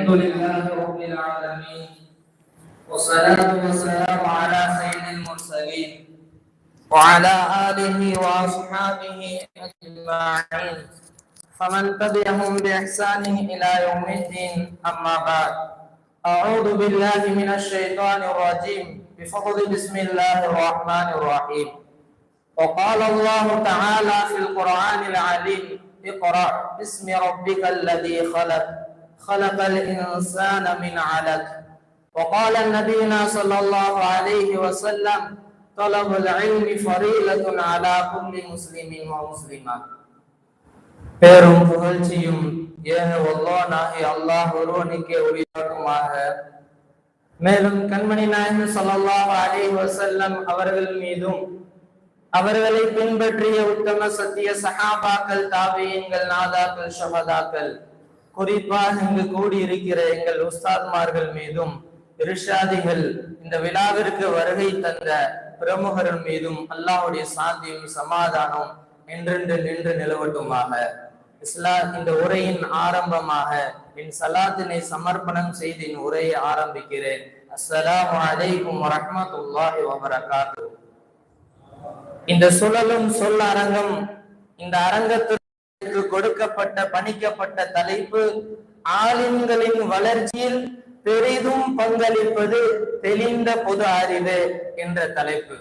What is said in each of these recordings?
الحمد لله رب العالمين والصلاة والسلام على سيد المرسلين وعلى آله وأصحابه أجمعين فمن تبعهم بإحسان إلى يوم الدين. أما بعد، أعوذ بالله من الشيطان الرجيم بفضل بسم الله الرحمن الرحيم. وقال الله تعالى في القرآن العليم: اقرأ باسم ربك الذي خلق الإنسان من علق. وقال نبينا صلى الله عليه وسلم: طلب العلم فريضة على كل مسلم ومسلمة. பேரும் புகழ்ச்சியும் ஏக வல்லோனாகிய அல்லாஹ் ஒருவனுக்கே உரித்தாகுமாக. மேலும் கண்மணி நாயகம் ஸல்லல்லாஹு அலைஹி வஸல்லம் அவர்கள் மீதும் அவர்களை பின்பற்றிய உத்தம சத்திய சஹாபாக்கள், தாபியீன்கள், நாதாக்கள், ஷஹதாக்கள், குறிப்பாக இங்கு கூடியிருக்கிற எங்கள் உஸ்தாத்மார்கள் மீதும் இர்ஷாதிகள், இந்த விழாவிற்கு வருகை தந்த பிரமுகர்கள் மீதும் அல்லாஹ்வுடைய சாந்தியும் சமாதானம் என்றென்று நின்று நிலவட்டுமாக. இந்த உரையின் ஆரம்பமாக என் சலாத்தினை சமர்ப்பணம் செய்து என் உரையை ஆரம்பிக்கிறேன். அஸ்ஸலாமு அலைக்கும் வரஹ்மத்துல்லாஹி வபரகாத்துஹு. இந்த சுழலும் சொல் அரங்கம், இந்த அரங்கத்திற்கு கொடுக்கப்பட்ட பணிக்கப்பட்ட தலைப்பு ஆலிம்களின் வளர்ச்சியில் பெரிதும் பங்களிப்பது தெளிந்த பொது அறிவு என்ற தலைப்பு.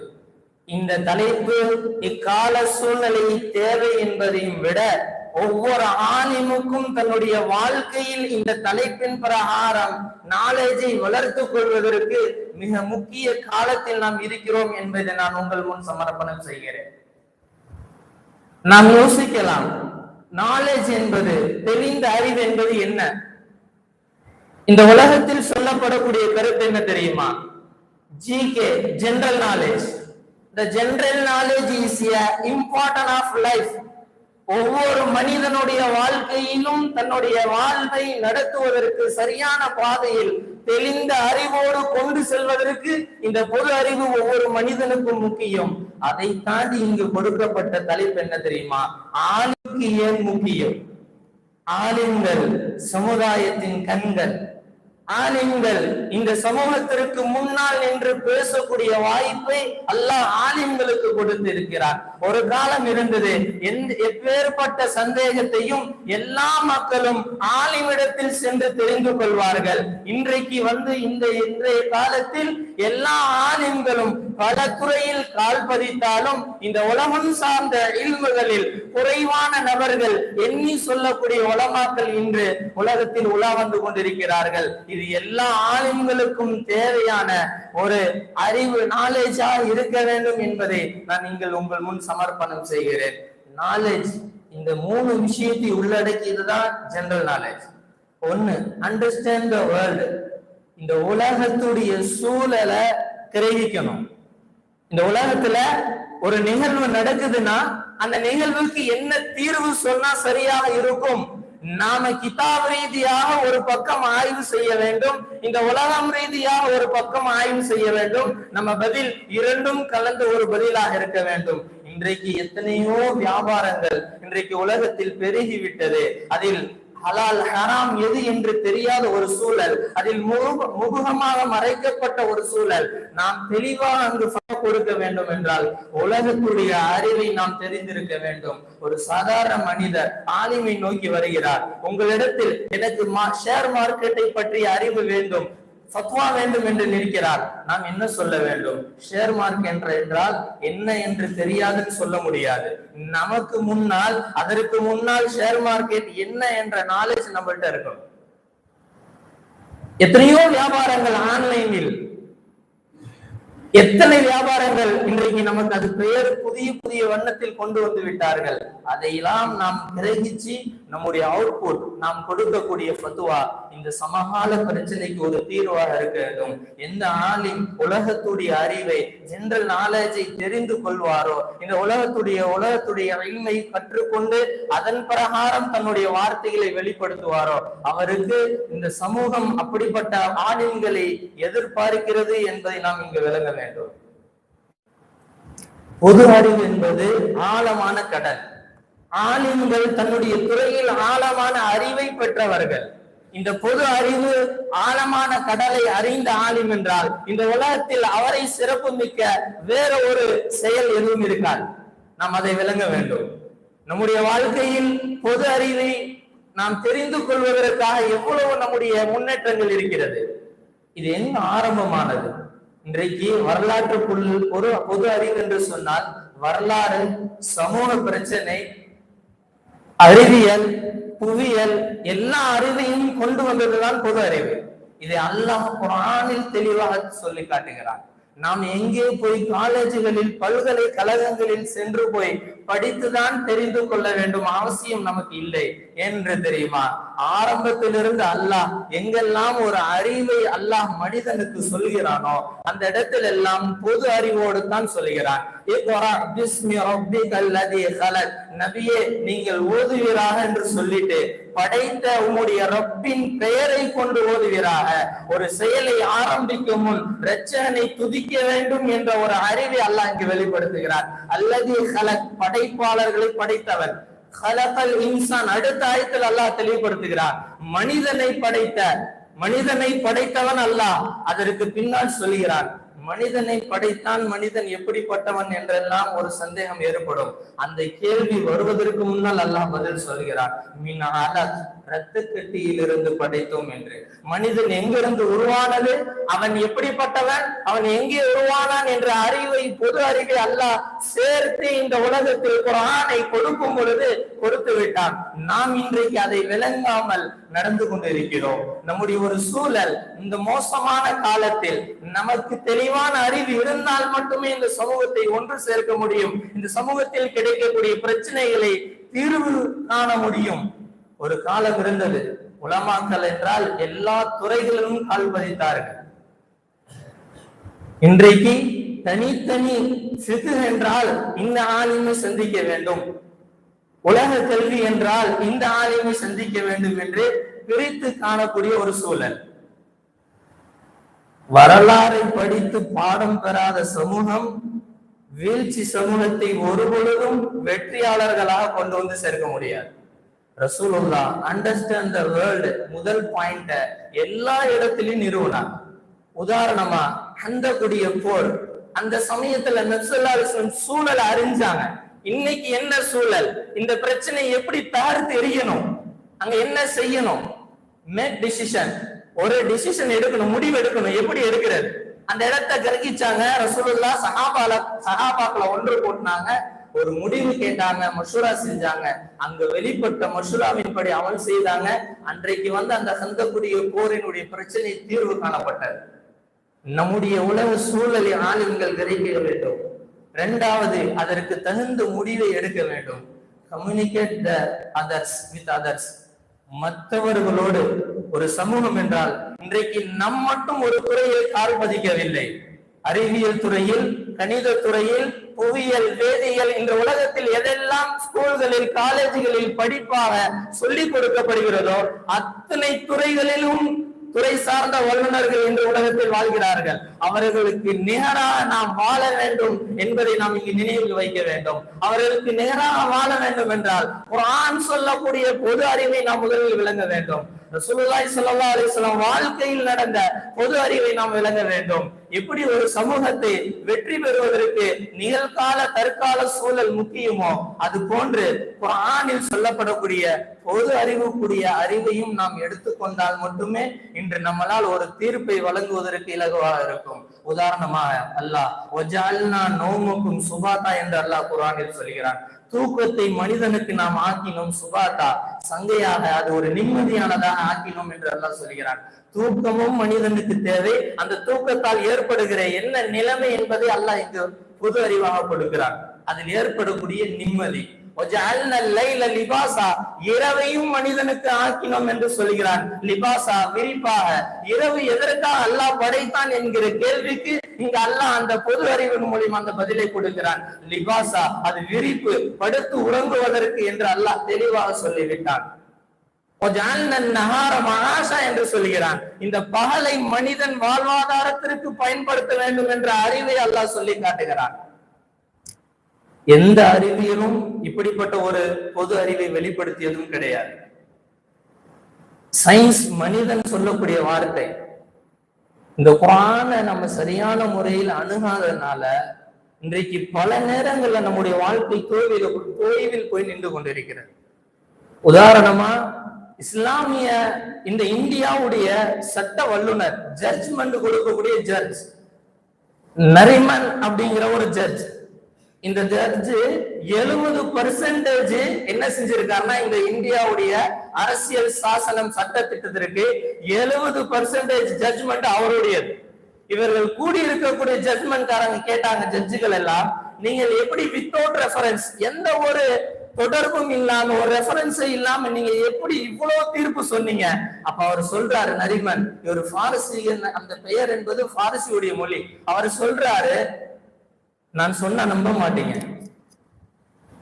இந்த தலைப்பு இக்கால சூழ்நிலை தேவை என்பதையும் விட ஒவ்வொரு ஆலிமுக்கும் தன்னுடைய வாழ்க்கையில் இந்த தலைப்பின் பிரகாரம் நாலேஜை வளர்த்துக் கொள்வதற்கு மிக முக்கிய காலத்தில் நாம் இருக்கிறோம் என்பதை நான் உங்கள் முன் சமர்ப்பணம் செய்கிறேன். நாம் யோசிக்கலாம், நாலேஜ் என்பது, தெளிந்த அறிவு என்பது என்ன? இந்த உலகத்தில் சொல்லப்படக்கூடிய கருத்து என்ன தெரியுமா? GK, general knowledge. The general knowledge is a important of life. ஒவ்வொரு மனிதனுடைய வாழ்க்கையிலும் தன்னுடைய வாழ்வை நடத்துவதற்கு, சரியான பாதையில் தெளிந்த அறிவோடு கொண்டு செல்வதற்கு இந்த பொது அறிவு ஒவ்வொரு மனிதனுக்கும் முக்கியம். அதை தாண்டி இங்கு கொடுக்கப்பட்ட தலைப்பு என்ன தெரியுமா? ஆலிமுக்கு ஏன் முக்கியம்? ஆலிம்கள் சமுதாயத்தின் கண்கள். ஆலிம்கள் இந்த சமூகத்திற்கு முன்னால் நின்று பேசக்கூடிய வாய்ப்பை அல்லாஹ் ஆலிம்களுக்கு கொடுத்து இருக்கிறார். ஒரு காலம் இருந்தது, எப்பேற்பட்ட சந்தேகத்தையும் எல்லா மக்களும் ஆலிமிடத்தில் சென்று தெரிந்து கொள்வார்கள். இன்றைக்கு இன்றைய காலத்தில் எல்லா ஆலிம்களும் பல துறையில் கால் பதித்தாலும் இந்த உலகம் சார்ந்த இல்முகளில் குறைவான நபர்கள், எண்ணி சொல்லக்கூடிய உலமாக்கள் இன்று உலகத்தில் உலா வந்து கொண்டிருக்கிறார்கள். இது எல்லா ஆலிம்களுக்கும் தேவையான ஒரு அறிவு, நாலேஜா இருக்க வேண்டும் என்பதை நான் உங்கள் முன் சமர்ப்பணம் செய்கிறேன். நாலேஜ் இந்த 3 விஷயத்தை உள்ளடக்கியதுதான் ஜெனரல் நாலேஜ். ஒன்னு, அண்டர்ஸ்டாண்ட் த வேர்ல்டு. இந்த உலகத்துடைய சூழலை கிரகிக்கணும். இந்த உலகத்துல ஒரு நிகழ்வு நடக்குதுன்னா அந்த நிகழ்வுக்கு என்ன தீர்வு சொன்னா சரியாக இருக்கும்? நாம கிதாப் ரீதியாக ஒரு பக்கம் ஆய்வு செய்ய வேண்டும், இந்த உலகம் ரீதியாக ஒரு பக்கம் ஆய்வு செய்ய வேண்டும். நம்ம பதில் இரண்டும் கலந்து ஒரு பதிலாக இருக்க வேண்டும். இன்றைக்கு எத்தனையோ வியாபாரங்கள் இன்றைக்கு உலகத்தில் பெருகிவிட்டது. அதில் ஹலால் ஹராம் எது என்று தெரியாத ஒரு சூழல், அதில் முகமாக மறைக்கப்பட்ட ஒரு சூழல். நாம் தெளிவாக அங்கு கொடுக்க வேண்டும் என்றால் உலகத்துடைய அறிவை நாம் தெரிந்திருக்க வேண்டும். ஒரு சாதாரண மனிதர் ஆலிமை நோக்கி வருகிறார், உங்களிடத்தில் எனக்கு ஷேர் மார்க்கெட்டை பற்றிய அறிவு வேண்டும், ஃபத்வா வேண்டும் என்று நிற்கிறார். நாம் என்ன சொல்ல வேண்டும்? ஷேர் மார்க்கெட் என்றால் என்ன என்று தெரியாதுன்னு சொல்ல முடியாது. நமக்கு முன்னால், அதற்கு முன்னால் ஷேர் மார்க்கெட் என்ன என்ற நாலேஜ் நம்மள்ட்ட இருக்கும். எத்தனையோ வியாபாரங்கள் ஆன்லைனில், எத்தனை வியாபாரங்கள் இன்றைக்கு நமக்கு அது பெயர் புதிய புதிய வண்ணத்தில் கொண்டு வந்து விட்டார்கள். அதையெல்லாம் நாம் கிரகிச்சு நம்முடைய அவுட்புட், நாம் கொடுக்கக்கூடிய ஃபத்வா இந்த சமகால பிரச்சனைக்கு ஒரு தீர்வாக இருக்க வேண்டும். எந்த ஆலிம் உலகத்துடைய அறிவை, ஜெனரல் நாலேஜை தெரிந்து கொள்வாரோ, இந்த உலகத்துடைய இல்மை கற்றுக்கொண்டு அதன் பிரகாரம் தன்னுடைய வார்த்தைகளை வெளிப்படுத்துவாரோ, அவருக்கு இந்த சமூகம் அப்படிப்பட்ட ஆலிம்களை எதிர்பார்க்கிறது என்பதை நாம் இங்கு விளங்க வேண்டும். பொது அறிவு என்பது ஆழமான கடல். ஆலிம்கள் தன்னுடைய துறையில் ஆழமான அறிவை பெற்றவர்கள். இந்த பொது அறிவு ஆழமான கடலை அறிந்த ஆலிம் என்றால் இந்த உலகத்தில் அவரை சிறப்பு மிக்க வேற ஒரு செயல் எதுவும் இருக்காது. நாம் அதை விளங்க வேண்டும். நம்முடைய வாழ்க்கையில் பொது அறிவை நாம் தெரிந்து கொள்வதற்காக எவ்வளவு நம்முடைய முன்னேற்றங்கள் இருக்கிறது. இது என்ன ஆரம்பமானது? இன்றைக்கு வரலாற்றுக்குள் ஒரு பொது அறிவு என்று சொன்னால் வரலாறு, சமூக பிரச்சனை, அறிவியல், புவியியல் எல்லா அறிவையும் கொண்டு வந்ததுதான் பொது அறிவு. இதை அல்லாஹ் குர்ஆனில் தெளிவாக சொல்லி காட்டுகிறான். நாம் எங்கே போய் காலேஜுகளில், பல்கலைக்கழகங்களில் சென்று போய் படித்துதான் தெரிந்து கொள்ள வேண்டும் அவசியம் நமக்கு இல்லை என்று தெரியுமா? ஆரம்பத்திலிருந்து அல்லாஹ் எங்கெல்லாம் ஒரு அறிவை அல்லாஹ் மனிதனுக்கு சொல்கிறானோ அந்த இடத்தில் எல்லாம் பொது அறிவோடு தான் சொல்கிறான். நபியே, நீங்கள் ஓதுவீராக என்று சொல்லிட்டு படைத்த உம்முடைய ரப்பின் பெயரை கொண்டு ஓதுவீராக. ஒரு செயலை ஆரம்பிக்கும் முன் இரட்சகனை துதிக்க வேண்டும் என்ற ஒரு அறிவை அல்லாஹ் இங்கு வெளிப்படுத்துகிறார். அல்லது படைப்பாளர்களை படைத்தவன் ஹலகல் இன்சான். அடுத்த ஆயத்தில் அல்லாஹ் தெளிவுபடுத்துகிறார், மனிதனை படைத்தவன் அல்லாஹ். அதற்கு பின்னால் சொல்கிறான், மனிதனை படைத்தான், மனிதன் எப்படிப்பட்டவன் என்றெல்லாம் ஒரு சந்தேகம் ஏற்படும். அந்த கேள்வி வருவதற்கு முன்னால் அல்லாஹ் பதில் சொல்கிறான், மின் அலக், இரத்த கட்டியிலிருந்து படைத்தோம் என்று. மனிதன் எங்கிருந்து உருவானது, அவன் எப்படிப்பட்டவன், அவன் எங்கே உருவானான் என்ற அறிவை, பொது அறிவை அல்லாஹ் சேர்த்து இந்த உலகத்தில் குர்ஆனை கொடுக்கும் பொழுது கொடுத்து விட்டான். நாம் இன்றைக்கு அதை விளங்காமல் நடந்து கொண்டிருக்கிறோம். நம்முடைய ஒரு சூழல் இந்த மோசமான காலத்தில் நமக்கு தெளிவான அறிவு இருந்தால் மட்டுமே இந்த சமூகத்தை ஒன்று சேர்க்க முடியும். இந்த சமூகத்தில் கிடைக்கக்கூடிய பிரச்சனைகளை தீர்வு காண முடியும். ஒரு காலம் இருந்தது, உலமாக்கள் என்றால் எல்லா துறைகளிலும் கால் பதித்தார்கள். இன்றைக்கு தனித்தனி ஃபிக்ஹ் என்றால் இந்த ஆலிமை சந்திக்க வேண்டும், உலக கல்வி என்றால் இந்த ஆலிமை சந்திக்க வேண்டும் என்று பிரித்து காணக்கூடிய ஒரு சூழல். வரலாறை படித்து பாடம் பெறாத சமூகம் வீழ்ச்சி சமூகத்தை ஒரு பொழுதும் வெற்றியாளர்களாக கொண்டு வந்து சேர்க்க முடியாது. ரசூலுல்லாஹ் அண்டர்ஸ்டாண்ட் த வேர்ல்ட் முதல் பாயிண்ட எல்லா இடத்திலும் நிறுவனார். உதாரணமா அந்த கூடிய போர், அந்த சமயத்துல நபி ஸல்லல்லாஹு அலைஹி வஸல்லம் சூழலை அறிஞ்சாங்க. இன்னைக்கு என்ன சூழல், இந்த பிரச்சனை எப்படி தார்த்து எறியணும், அங்க என்ன செய்யணும், மேக் டிசிஷன், ஒரு டிசிஷன் எடுக்கணும், முடிவு எடுக்கணும், எப்படி எடுக்கிறது, அந்த இடத்தை கிரகிச்சாங்க. ரசூலுல்லாஹ் சஹாபாக்களை ஒன்று கூட்டினாங்க, ஒரு முடிவு கேட்டாங்க, மஷூரா செஞ்சாங்க. அங்க வெளிப்பட்ட மஷூராவின்படி அமல் செய்தாங்க. அன்றைக்கு அந்த கந்தக்கூடிய போரினுடைய பிரச்சனை தீர்வு காணப்பட்டது. நம்முடைய உலக சூழலை ஆளுங்கள் கிரகிக்க வேண்டும். இரண்டாவது, அதற்கு தகுந்த முடிவை எடுக்க வேண்டும். Communicate the others with others, மற்றவர்களோடு. ஒரு சமூகம் என்றால் இன்றைக்கு நம் மட்டும் ஒரு துறையில் கால் பதிக்கவில்லை. அறிவியல் துறையில், கணித துறையில், புவியியல், வேதியியல், இந்த உலகத்தில் எதெல்லாம் ஸ்கூல்களில், காலேஜுகளில் படிப்பாக சொல்லிக் கொடுக்கப்படுகிறதோ அத்தனை துறைகளிலும் துறை சார்ந்த வல்லுநர்கள் இந்த உலகத்தில் வாழ்கிறார்கள். அவர்களுக்கு நிகராக நாம் வாழ வேண்டும் என்பதை நாம் இங்கு நினைவில் வைக்க வேண்டும். அவர்களுக்கு நிகராக வாழ வேண்டும் என்றால் குர்ஆன் சொல்லக்கூடிய பொது அறிவை நாம் முதலில் விளங்க வேண்டும். ரசூலுல்லாஹி ஸல்லல்லாஹு அலைஹி வஸல்லம் வாழ்க்கையில் நடந்த பொது அறிவை நாம் விளங்க வேண்டும். எப்படி ஒரு சமூகத்தை வெற்றி பெறுவதற்கு நிகழ்கால, தற்கால சூழல் முக்கியமோ அது போன்று குர்ஆனில் சொல்லப்படக்கூடிய பொது அறிவுக்குரிய அறிவையும் நாம் எடுத்துக்கொண்டால் மட்டுமே இன்று நம்மளால் ஒரு தீர்ப்பை வழங்குவதற்கு இலகுவாக இருக்கும். உதாரணமாக அல்லாஹ் வஜஅல்னா நௌமக்கும் சுபாதா என்று அல்லாஹ் குர்ஆனில் சொல்கிறான். தூக்கத்தை மனிதனுக்கு நாம் ஆக்கினோம் சுபாதா, சங்கையாக, அது ஒரு நிம்மதியானதாக ஆக்கினோம் என்று அல்லாஹ் சொல்கிறான். தூக்கமும் மனிதனுக்கு தேவை. அந்த தூக்கத்தால் ஏற்படுகிற என்ன நிலைமை என்பதை அல்லாஹ் இங்கு பொது அறிவாக கொடுக்கிறான். அதில் ஏற்படக்கூடிய நிம்மதி. இரவையும் மனிதனுக்கு ஆக்கினோம் என்று சொல்கிறான். லிபாசா, விரிப்பாக. இரவு எதற்காக அல்லாஹ் படைத்தான் என்கிற கேள்விக்கு இங்க அல்லாஹ் அந்த பொது அறிவின் மூலியம் அந்த பதிலை கொடுக்கிறான். லிபாசா, அது விரிப்பு, படுத்து உறங்குவதற்கு என்று அல்லாஹ் தெளிவாக சொல்லிவிட்டான். என்று சொல்கிறான். இந்த பகலை மனிதன் வாழ்வாதாரத்திற்கு பயன்படுத்த வேண்டும் என்ற அறிவை அல்லாஹ் சொல்லி காட்டுகிறான். எந்த அறிவியலும் இப்படிப்பட்ட ஒரு பொது அறிவை வெளிப்படுத்தியதும் கிடையாது. சயின்ஸ் மனிதன் சொல்லக்கூடிய வார்த்தை. இந்த குர்ஆனை நம்ம சரியான முறையில் அணுகாததுனால இன்றைக்கு பல நேரங்கள்ல நம்முடைய வாழ்க்கை தோல்வியில் போய் நின்று கொண்டிருக்கிறது. உதாரணமா இஸ்லாமிய இந்த இந்தியாவுடைய சட்ட வல்லுநர், ஜட்ஜ்மெண்ட் கொடுக்கக்கூடிய ஜட்ஜ் நரிமன் அப்படிங்கிற ஒரு ஜட்ஜ், இந்த ஜட்ஜ் 70% என்ன செஞ்சிருக்காருன்னா இந்த இந்தியாவுடைய அரசியல் சாசனம் சட்ட திட்டத்திற்கு 70% ஜட்ஜ்மெண்ட் அவருடையது. இவர்கள் கூடி இருக்கக்கூடிய ஜட்ஜ்மெண்ட்காரங்க கேட்டாங்க, ஜட்ஜுகள் எல்லாம், நீங்கள் எப்படி வித்தவுட் ரெஃபரன்ஸ், எந்த ஒரு தொடர்பும் இல்லாம, ஒரு ரெஃபரன்ஸ் இல்லாம நீங்க எப்படி இவ்வளவு தீர்ப்பு சொன்னீங்க? அப்ப அவர் சொல்றாரு, நரிமன், இவர் பாரசி, அந்த பெயர் என்பது பாரசியுடைய மொழி. அவர் சொல்றாரு, நான் சொன்ன நம்ப மாட்டீங்க,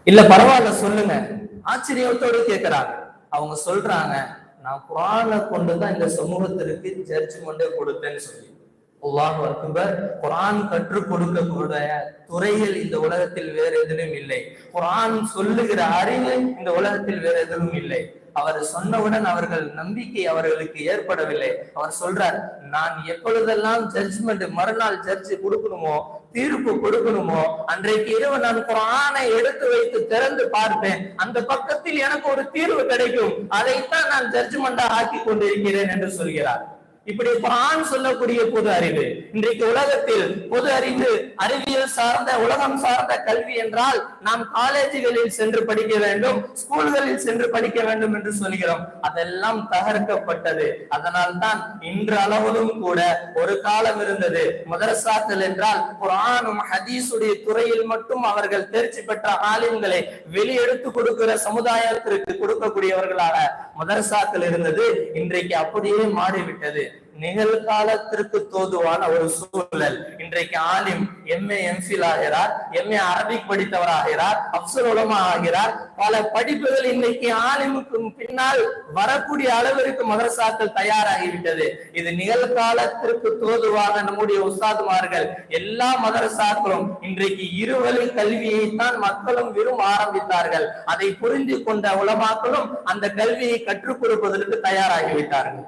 இல்ல பரவாயில்ல சொல்லுங்க. ஆச்சரியத்தோடு கேட்கிறாங்க. அவங்க சொல்றாங்க, நான் குர்ஆனை கொண்டுதான் இந்த சமூகத்திற்கு ஜட்ஜ்மெண்டே கொடுத்தேன்னு சொல்லி. அல்லாஹ் அக்பர். குர்ஆன் கற்றுக் கொடுக்கக்கூடிய துறைகள் இந்த உலகத்தில் வேற எதிலும் இல்லை. குர்ஆன் சொல்லுகிற அறிவு இந்த உலகத்தில் வேற எதிலும் இல்லை. அவர் சொன்னவுடன் அவர்கள் நம்பிக்கை அவர்களுக்கு ஏற்படவில்லை. அவர் சொல்றார், நான் எப்பொழுதெல்லாம் ஜட்ஜ்மெண்ட், மறுநாள் ஜட்ஜ் கொடுக்கணுமோ, தீர்ப்பு கொடுக்கணுமோ, அன்றைக்கு இரவு நான் குர்ஆனை எடுத்து வைத்து திறந்து பார்ப்பேன், அந்த பக்கத்தில் எனக்கு ஒரு தீர்வு கிடைக்கும், அதைத்தான் நான் ஜட்ஜ்மெண்டா ஆக்கி கொண்டிருக்கிறேன் என்று சொல்கிறார். இப்படி குர்ஆன் சொல்லக்கூடிய பொது அறிவு. இன்றைக்கு உலகத்தில் பொது அறிவு, அறிவியல் சார்ந்த, உலகம் சார்ந்த கல்வி என்றால் நாம் காலேஜுகளில் சென்று படிக்க வேண்டும், ஸ்கூல்களில் சென்று படிக்க வேண்டும் என்று சொல்கிறோம். அதெல்லாம் தகர்க்கப்பட்டது. அதனால் தான் இன்று அளவிலும் கூட ஒரு காலம் இருந்தது, மதரசாக்கள் என்றால் குர்ஆனும் ஹதீஸுடைய துறையில் மட்டும் அவர்கள் தேர்ச்சி பெற்ற ஆலிம்களை வெளியெடுத்து கொடுக்கிற சமுதாயத்திற்கு கொடுக்கக்கூடியவர்களாக மதரசாக்கள் இருந்தது. இன்றைக்கு அப்படியே மாறிவிட்டது. நிகழ்காலத்திற்கு தோதுவான ஒரு சூழல். இன்றைக்கு ஆலிம் எம்ஏ எம்ஃபில் ஆகிறார், எம்ஏ அரபிக் படித்தவர் ஆகிறார், அப்சல் உலமா ஆகிறார். பல படிப்புகள் இன்றைக்கு ஆலிமுக்கு பின்னால் வரக்கூடிய அளவிற்கு மதரசாக்கள் தயாராகிவிட்டது. இது நிகழ்காலத்திற்கு தோதுவாக நம்முடைய உஸ்தாதுமார்கள் எல்லா மதரசாக்களும் இன்றைக்கு இருவழி கல்வியை தான் மக்களும் விரும்ப ஆரம்பித்தார்கள். அதை புரிந்து கொண்ட உலமாக்களும் அந்த கல்வியை கற்றுக் கொடுப்பதற்கு தயாராகிவிட்டார்கள்.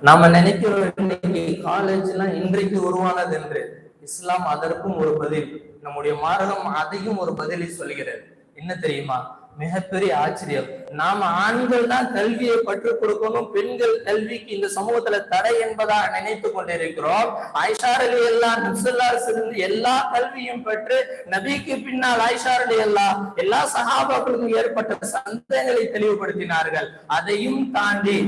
நாம நினைக்கிறோம் இன்னைக்கு காலேஜ் எல்லாம் இன்றைக்கு உருவானது என்று. இஸ்லாம் அதற்கும் ஒரு பதில், நம்முடைய மார்க்கம் அதையும் ஒரு பதிலை சொல்கிறது. என்ன தெரியுமா? மிகப்பெரிய ஆச்சரியம். நாம ஆண்கள் தான் கல்வியை கற்றுக் கொடுக்கணும், பெண்கள் கல்விக்கு இந்த சமூகத்துல தடை என்பதாக நினைத்து கொண்டிருக்கிறோம். ஆயிஷா ரலியல்லாஹு அன்ஹா எல்லா கல்வியும் பெற்று நபிக்கு பின்னால் ஆயிஷா ரலியல்லாஹு எல்லா சஹாபாக்களுக்கும் ஏற்பட்ட சந்தேகங்களை தெளிவுபடுத்தினார்கள். அதையும் தாண்டி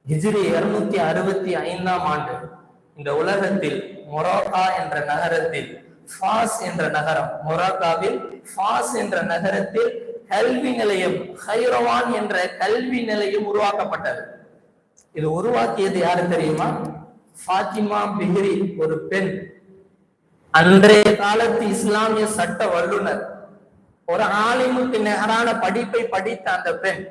ஹிஜ்ரி 265 ஆண்டு இந்த உலகத்தில் மொராக்கா என்ற நகரத்தில், ஃபாஸ் என்ற நகரம், மொராக்காவில் ஃபாஸ் என்ற நகரத்தில் கல்வி நிலையம், ஹைரவான் என்ற கல்வி நிலையம் உருவாக்கப்பட்டது. இது உருவாக்கியது யாரு தெரியுமா? ஃபாத்திமா பிஹ்ரி, ஒரு பெண். அன்றைய காலத்து இஸ்லாமிய சட்ட வல்லுநர், ஒரு ஆலிமுக்கு நிகரான படிப்பை படித்த அந்த பெண்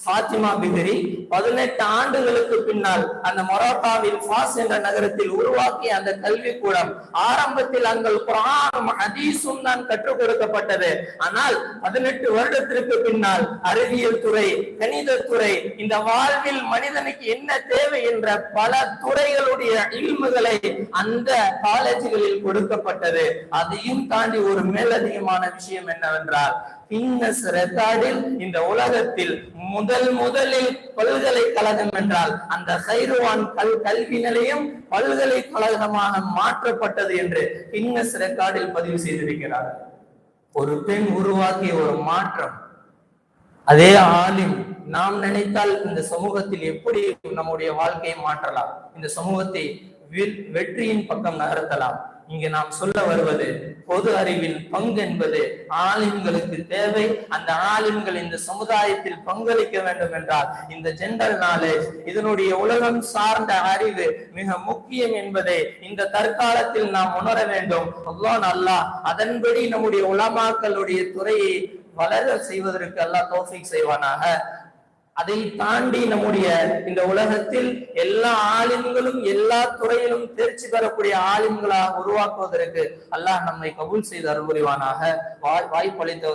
ஃபாத்திமா பிஹ்ரி 18 ஆண்டுகளுக்கு பின்னால் அந்த மொராக்காவில் ஃபாஸ் என்ற நகரத்தில் உருவாக்கிய அந்த கல்வி கூடம், ஆரம்பத்தில் அங்கு குர்ஆனும் ஹதீஸும் தான் கற்றுக் கொடுக்கப்பட்டது. ஆனால் 18 வருடத்திற்கு பின்னால் அறிவியல் துறை, கணித துறை, இந்த வாழ்வில் மனிதனுக்கு என்ன தேவை என்ற பல துறைகளுடைய இல்முகளை அந்த காலேஜுகளில் கொடுக்கப்பட்டது. அதையும் தாண்டி ஒரு மேலதிகமான விஷயம் என்னவென்றால், கின்னஸ் ரெக்கார்டில் இந்த உலகத்தில் முதலில் பல்கலைக்கழகம் என்றால் அந்த ஹைரவான் கல்வி நிலையம் பல்கலைக்கழகமாக மாற்றப்பட்டது என்று கின்னஸ் ரெக்கார்டில் பதிவு செய்திருக்கிறார். ஒரு பெண் உருவாக்கிய ஒரு மாற்றம். அதே ஆலிம் நாம் நினைத்தால் இந்த சமூகத்தில் எப்படி நம்முடைய வாழ்க்கையை மாற்றலாம், இந்த சமூகத்தை வெற்றியின் பக்கம் நகர்த்தலாம். இங்கு நாம் சொல்ல வருவது, பொது அறிவில் பங்கு என்பது ஆலிம்களுக்கு தேவை. அந்த ஆலிம்கள் இந்த சமுதாயத்தில் பங்களிக்க வேண்டும் என்றால் இந்த ஜெனரல் நாலேஜ், இதனுடைய உலகம் சார்ந்த அறிவு மிக முக்கியம் என்பதை இந்த தற்காலத்தில் நாம் உணர வேண்டும். அல்லாஹ் அதன்படி நம்முடைய உலமாக்களுடைய துறையை வளர செய்வதற்கு அல்லாஹ் தௌஃபீக் செய்வானாக. அதை தாண்டி நம்முடைய இந்த உலகத்தில் எல்லா ஆலிம்களும் எல்லா துறையிலும் தேர்ச்சி பெறக்கூடிய ஆலிம்களாக உருவாக்குவதற்கு அல்லாஹ் நம்மை கபூல் செய்து அருள் புரிவானாக. வாய்ப்பளித்தது